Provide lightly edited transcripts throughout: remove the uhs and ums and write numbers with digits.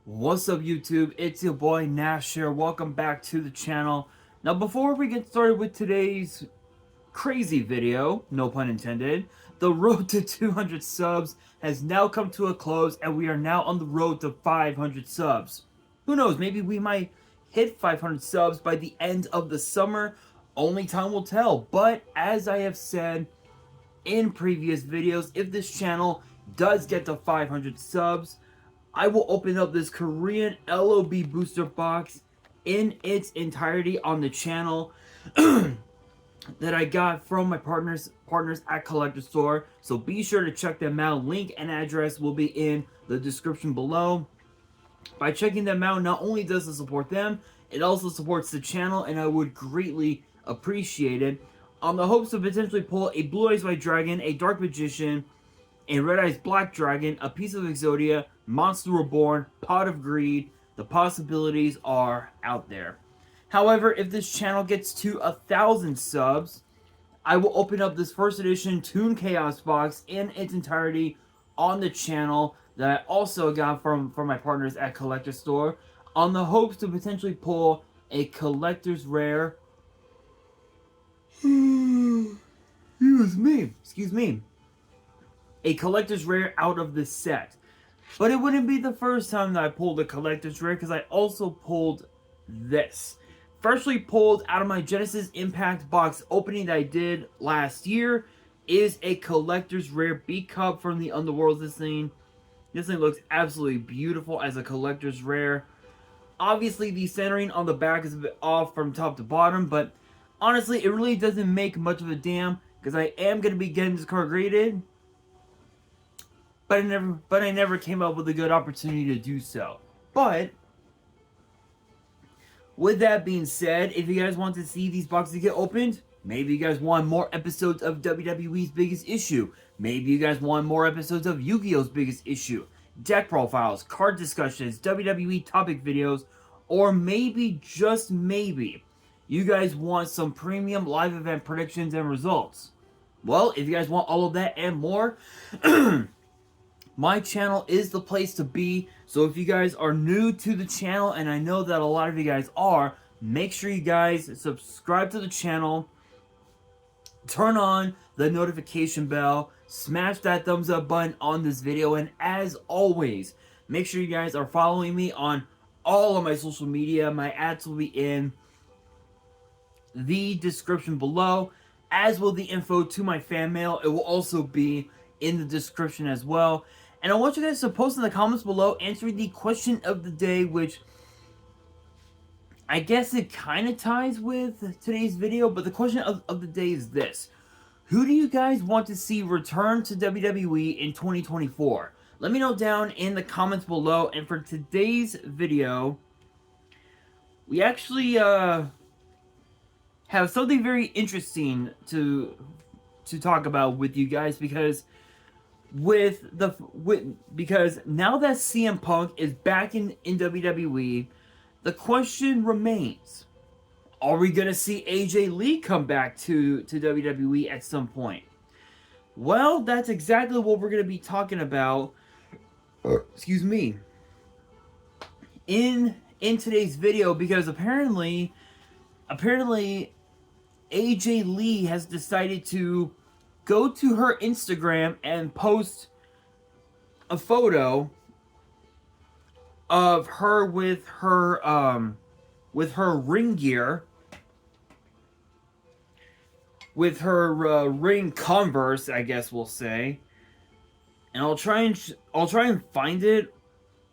What's up, YouTube? It's your boy Nash here. Welcome back to the channel. Now, before we get started with today's crazy video, no pun intended, the road to 200 subs has now come to a close, and we are now on the road to 500 subs. Who knows? Maybe we might hit 500 subs by the end of the summer. Only time will tell. But as I have said in previous videos, if this channel does get to 500 subs, I will open up this Korean LOB booster box in its entirety on the channel that I got from my partners at Collector Store. So be sure to check them out. Link and address will be in the description below. By checking them out, not only does it support them, it also supports the channel, and I would greatly appreciate it. On the hopes to potentially pull a Blue Eyes White Dragon, a Dark Magician, a Red Eyes Black Dragon, a piece of Exodia, Monster Reborn, Pot of Greed. The possibilities are out there. However, if this channel gets to 1,000 subs, I will open up this first edition Toon Chaos box in its entirety on the channel that I also got from my partners at Collector Store, on the hopes to potentially pull a collector's rare. Excuse me. A collector's rare out of this set. But it wouldn't be the first time that I pulled a collector's rare, because I also pulled this. Freshly pulled out of my Genesis Impact box opening that I did last year is a collector's rare B-Cup from the Underworld. This thing looks absolutely beautiful as a collector's rare. Obviously, the centering on the back is a bit off from top to bottom, but honestly, it really doesn't make much of a damn, because I am going to be getting this card graded. But I never came up with a good opportunity to do so. But with that being said, if you guys want to see these boxes get opened, maybe you guys want more episodes of WWE's Biggest Issue, maybe you guys want more episodes of Yu-Gi-Oh's Biggest Issue, deck profiles, card discussions, WWE topic videos, or maybe, just maybe, you guys want some premium live event predictions and results. Well, if you guys want all of that and more, my channel is the place to be. So if you guys are new to the channel, and I know that a lot of you guys are, make sure you guys subscribe to the channel, turn on the notification bell, smash that thumbs up button on this video, and as always, make sure you guys are following me on all of my social media. My ads will be in the description below, as will the info to my fan mail. It will also be in the description as well. And I want you guys to post in the comments below answering the question of the day, which I guess it kind of ties with today's video, but the question of the day is this. Who do you guys want to see return to WWE in 2024? Let me know down in the comments below. And for today's video, we actually have something very interesting to talk about with you guys, because because now that CM Punk is back in WWE, the question remains, are we going to see AJ Lee come back to WWE at some point? Well, that's exactly what we're going to be talking about, excuse me, in today's video, because apparently AJ Lee has decided to go to her Instagram and post a photo of her with her ring gear, with her ring Converse, I guess we'll say. And I'll try and find it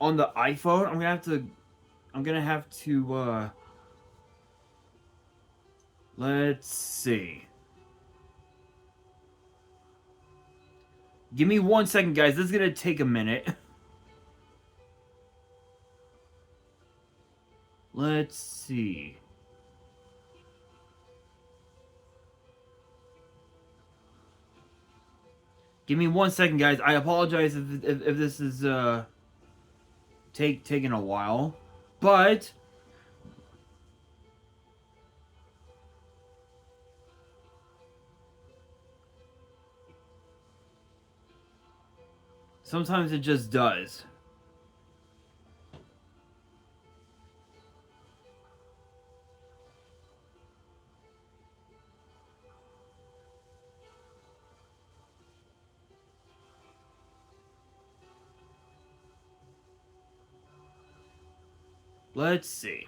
on the iPhone. I'm gonna have to let's see. Give me 1 second, guys. This is going to take a minute. Let's see. Give me 1 second, guys. I apologize if this is taking a while. But sometimes it just does. Let's see.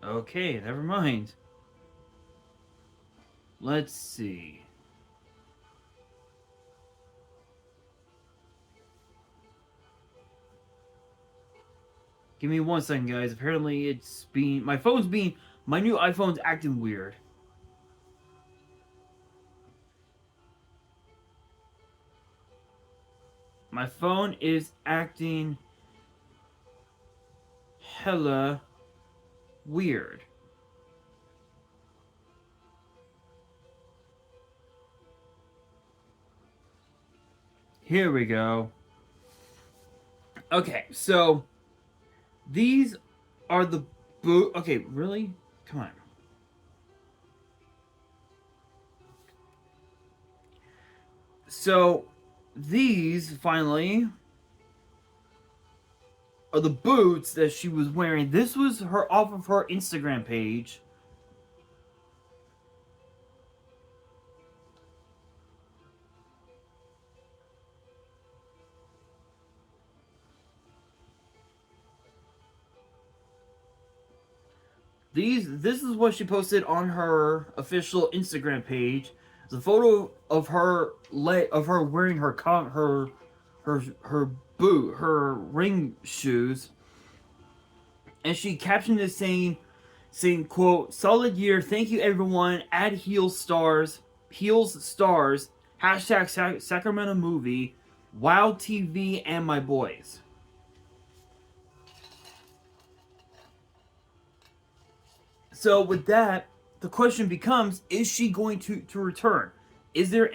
Okay, never mind. Let's see. Give me 1 second, guys. Apparently, my new iPhone's acting weird. My phone is acting hella weird. Here we go. Okay, so these are the okay, really? Come on. So these finally are the boots that she was wearing. This was her off of her Instagram page. This is what she posted on her official Instagram page. It's a photo of her wearing her ring shoes, and she captioned this saying quote, "Solid year, thank you everyone. Add heels stars, hashtag Sacramento movie, Wild TV, and my boys." So with that, the question becomes: is she going to return? Has there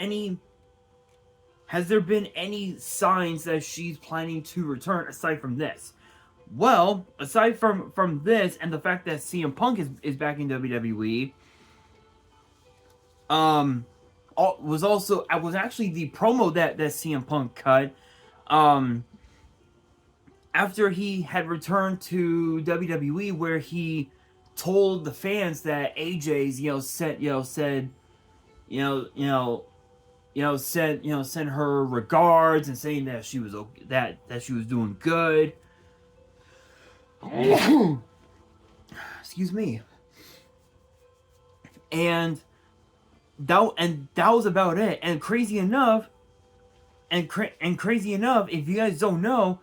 been any signs that she's planning to return aside from this? Well, aside from this and the fact that CM Punk is back in WWE, was actually the promo that CM Punk cut, after he had returned to WWE, where he told the fans that AJ's sent her regards and saying that she was doing good. Excuse me. And that was about it. And crazy enough, if you guys don't know,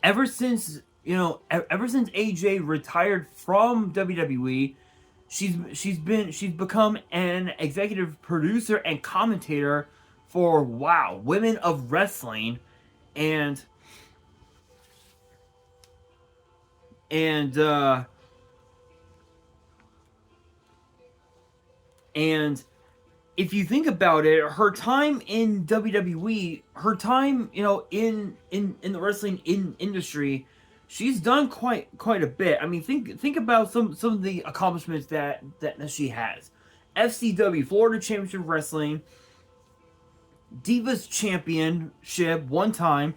ever since AJ retired from WWE, she's become an executive producer and commentator for Women of Wrestling, and if you think about it, her time in WWE, her time in the wrestling industry, she's done quite a bit. I mean, think about some of the accomplishments that she has. FCW, Florida Championship Wrestling, Divas Championship one time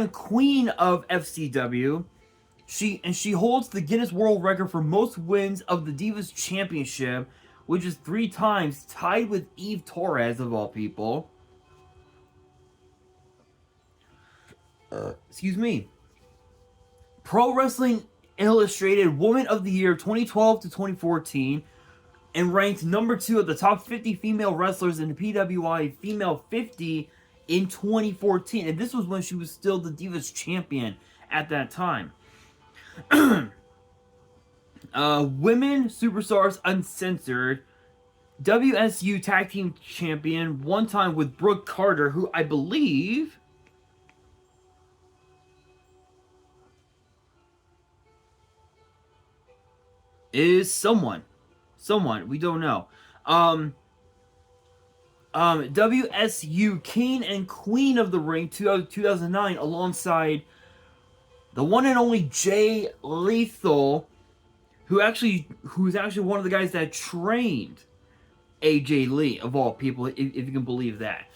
Queen of FCW. She holds the Guinness World Record for most wins of the Divas Championship, which is 3 times, tied with Eve Torres of all people. Excuse me. Pro Wrestling Illustrated Woman of the Year 2012 to 2014, and ranked number 2 of the top 50 female wrestlers in the PWI Female 50 in 2014. And this was when she was still the Divas Champion at that time. Women Superstars Uncensored, WSU Tag Team Champion, one time with Brooke Carter, who I believe is someone we don't know. WSU King and Queen of the Ring 2009, alongside the one and only Jay Lethal, who's actually one of the guys that trained AJ Lee, of all people, if you can believe that.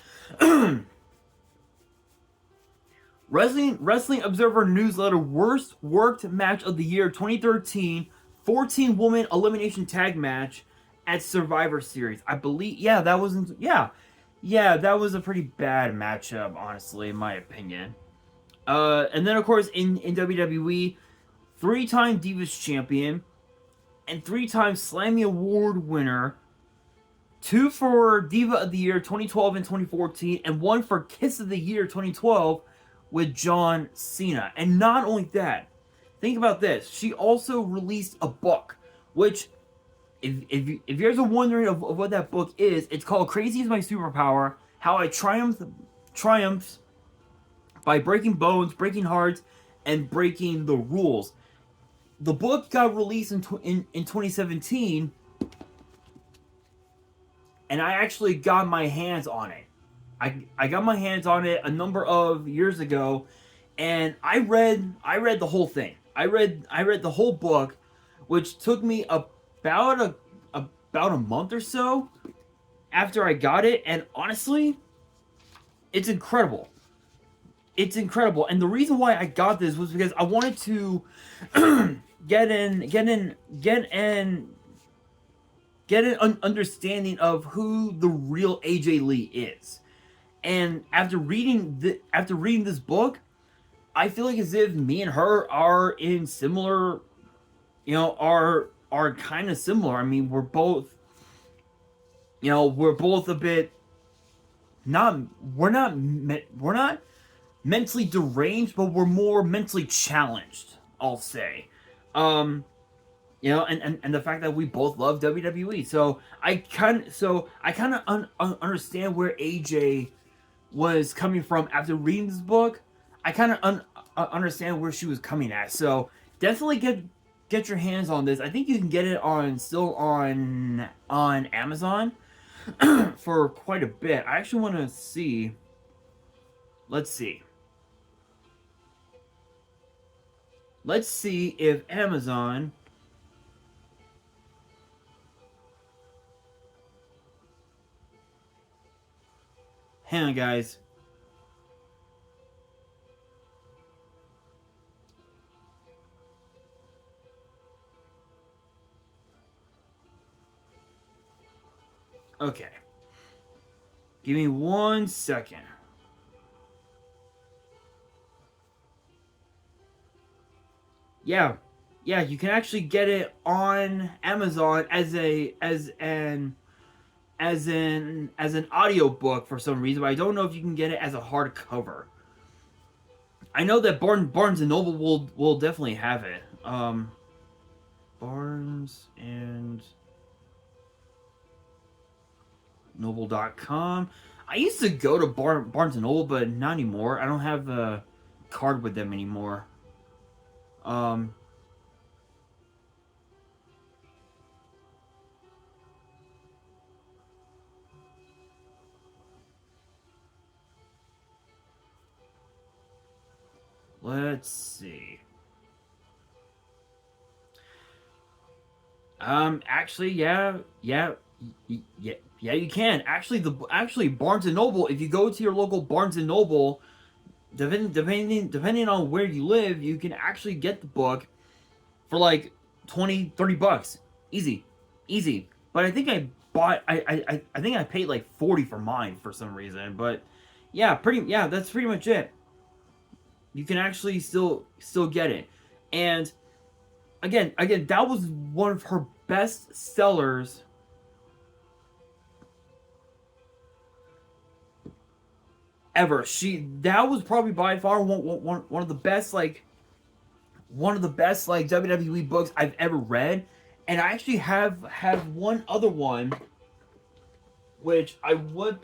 Wrestling Observer Newsletter Worst Worked Match of the Year 2013, 14-woman elimination tag match at Survivor Series. I believe, yeah, that wasn't, yeah, that was a pretty bad matchup, honestly, in my opinion. And then, of course, in WWE, 3-time Divas Champion and 3-time Slammy Award winner, 2 for Diva of the Year 2012 and 2014, and 1 for Kiss of the Year 2012 with John Cena. And not only that, think about this. She also released a book, which, if you guys are wondering of what that book is, it's called Crazy is My Superpower, How I Triumphed by Breaking Bones, Breaking Hearts, and Breaking the Rules. The book got released in 2017, and I actually got my hands on it. I got my hands on it a number of years ago, and I read the whole thing. I read the whole book, which took me about a month or so after I got it, and honestly, it's incredible. It's incredible, and the reason why I got this was because I wanted to get an understanding of who the real AJ Lee is. And after reading this book, I feel like as if me and her are in similar, are kind of similar. I mean, we're both a bit we're not mentally deranged, but we're more mentally challenged, I'll say. And the fact that we both love WWE, so I kind of understand where AJ was coming from after reading this book. I kind of understand where she was coming at. So definitely get your hands on this. I think you can get it on Amazon for quite a bit. I actually want to see. Let's see. Let's see if Amazon. Hang on, guys. Okay. Give me 1 second. Yeah, you can actually get it on Amazon as an audio book for some reason, but I don't know if you can get it as a hardcover. I know that Barnes and Noble will definitely have it. Barnes and Noble.com. I used to go to Barnes and Noble, but not anymore. I don't have a card with them anymore. Let's see. Actually, yeah, you can. Actually, Barnes and Noble, if you go to your local Barnes and Noble, depending on where you live, you can actually get the book for like $20-$30. Easy. But I think I think I paid like $40 for mine for some reason. But yeah, that's pretty much it. You can actually still get it. And again, that was one of her best sellers ever. That was probably by far one of the best WWE books I've ever read. And I actually have one other one, which I would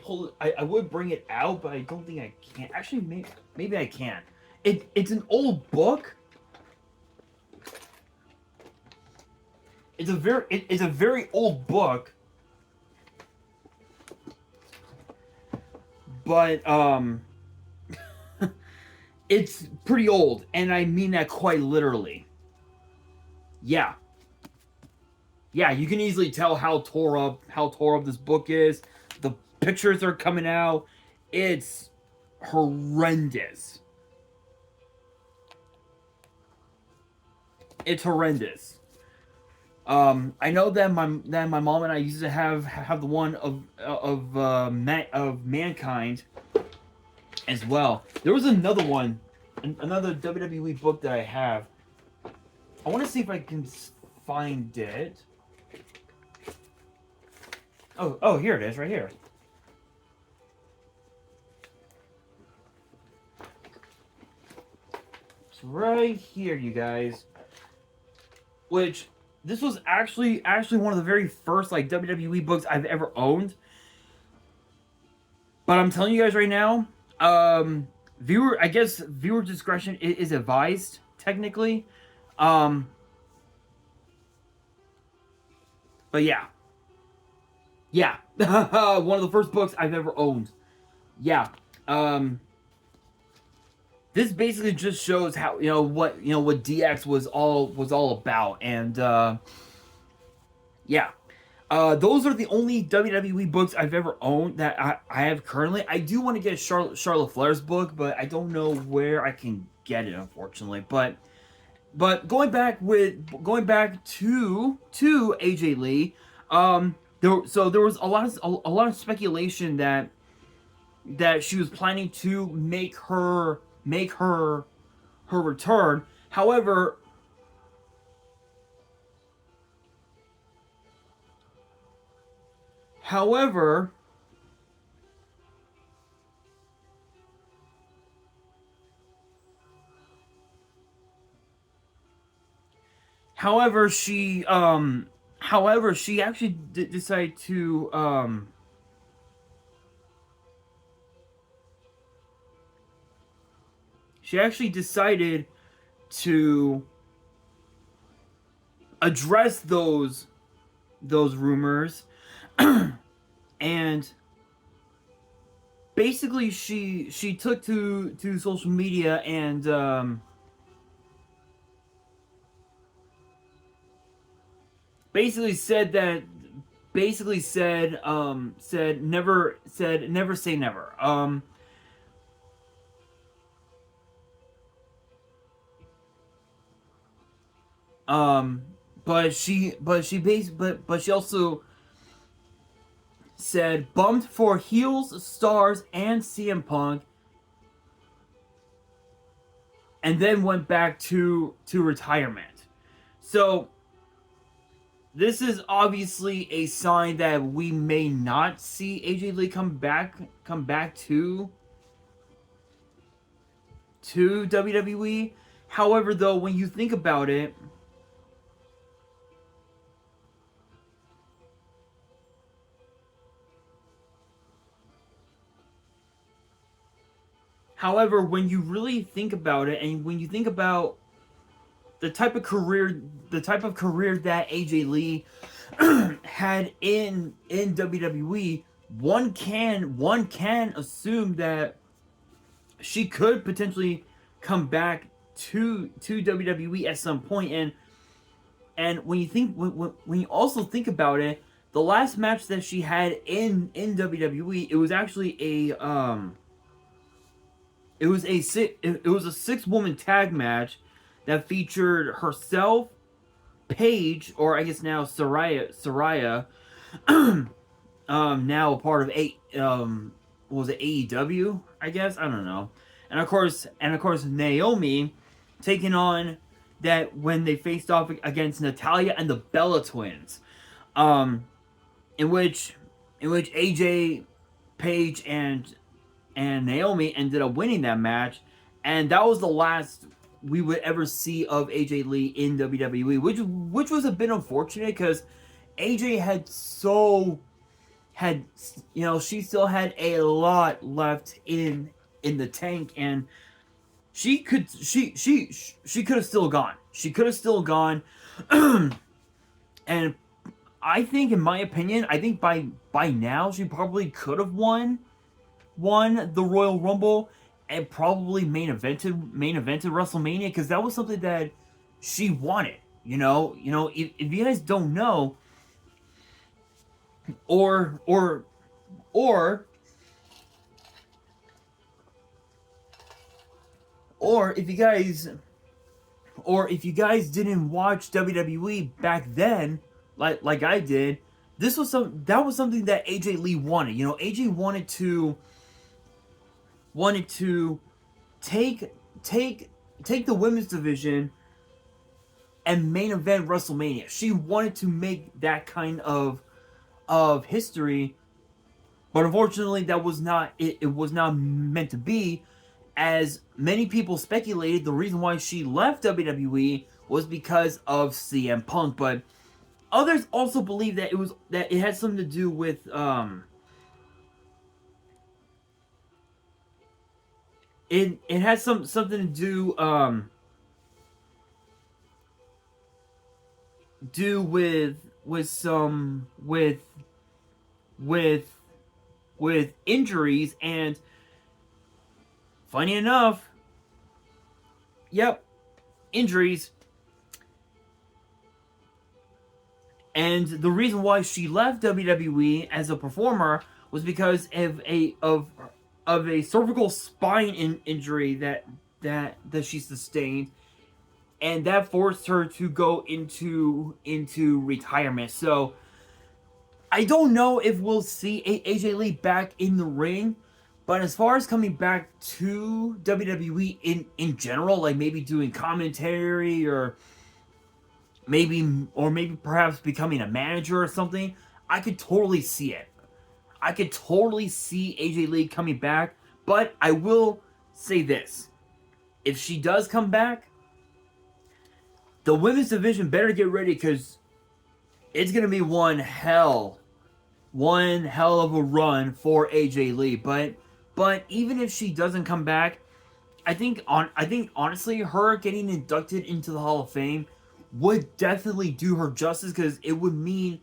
bring it out, but I don't think I can. Actually, maybe I can. It's an old book. It's a very old book. But it's pretty old, and I mean that quite literally. Yeah, you can easily tell how tore up this book is. The pictures are coming out. It's horrendous. It's horrendous. I know that my mom and I used to have the one of Mankind as well. There was another one, another WWE book that I have. I want to see if I can find it. Oh, here it is, right here. It's right here, you guys. Which this was actually one of the very first like WWE books I've ever owned. But I'm telling you guys right now, viewer discretion is advised technically. But yeah. One of the first books I've ever owned. Yeah. This basically just shows how what DX was all about, and yeah. Those are the only WWE books I've ever owned that I have currently. I do want to get Charlotte Flair's book, but I don't know where I can get it, unfortunately. But going back to AJ Lee, there was a lot of speculation that she was planning to make her return. However, she actually decided to address those rumors and basically she took to social media and basically said never say never. But she also said bumped for heels, stars, and CM Punk, and then went back to retirement. So this is obviously a sign that we may not see AJ Lee come back to WWE. However, though, when you think about it, when you really think about it, and when you think about the type of career that AJ Lee had in WWE, one can assume that she could potentially come back to WWE at some point. And when you also think about it, the last match that she had in WWE, it was actually a 6-woman tag match that featured herself, Paige, or I guess now Saraya, now a part of was it AEW? I guess, I don't know. And of course Naomi taking on that when they faced off against Natalya and the Bella Twins, in which AJ, Paige, and Naomi ended up winning that match, and that was the last we would ever see of AJ Lee in WWE, which was a bit unfortunate because AJ she still had a lot left in the tank, and she could have still gone. She could have still gone, and I think, in my opinion, by now she probably could have won the Royal Rumble and probably main evented WrestleMania, because that was something that she wanted. If you guys don't know, or if you guys or if you guys didn't watch WWE back then, like I did, that was something that AJ Lee wanted. You know, AJ wanted to take take the women's division and main event WrestleMania. She wanted to make that kind of history, but unfortunately that was not it was not meant to be. As many people speculated, the reason why she left WWE was because of CM Punk, but others also believe that it had something to do with it had something to do with some with injuries. And funny enough, yep, injuries. And the reason why she left WWE as a performer was because of a cervical spine injury that she sustained, and that forced her to go into retirement. So I don't know if we'll see AJ Lee back in the ring, but as far as coming back to WWE in general, like maybe doing commentary or maybe perhaps becoming a manager or something, I could totally see it. I could totally see AJ Lee coming back, but I will say this. If she does come back, the women's division better get ready, because it's going to be one hell of a run for AJ Lee. But even if she doesn't come back, I think honestly, her getting inducted into the Hall of Fame would definitely do her justice, because it would mean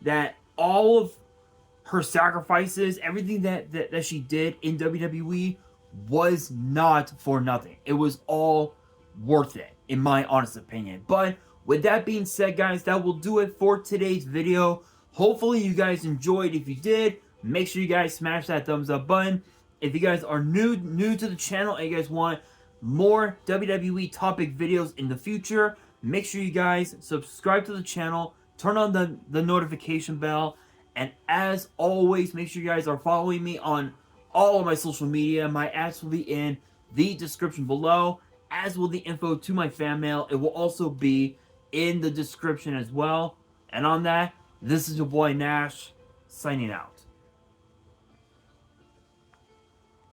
that all of her sacrifices, everything that she did in WWE, was not for nothing. It was all worth it, in my honest opinion. But with that being said, guys, that will do it for today's video. Hopefully you guys enjoyed. If you did, make sure you guys smash that thumbs up button. If you guys are new to the channel and you guys want more WWE topic videos in the future, make sure you guys subscribe to the channel, turn on the notification bell, and as always, make sure you guys are following me on all of my social media. My ads will be in the description below, as will the info to my fan mail. It will also be in the description as well. And on that, this is your boy Nash, signing out.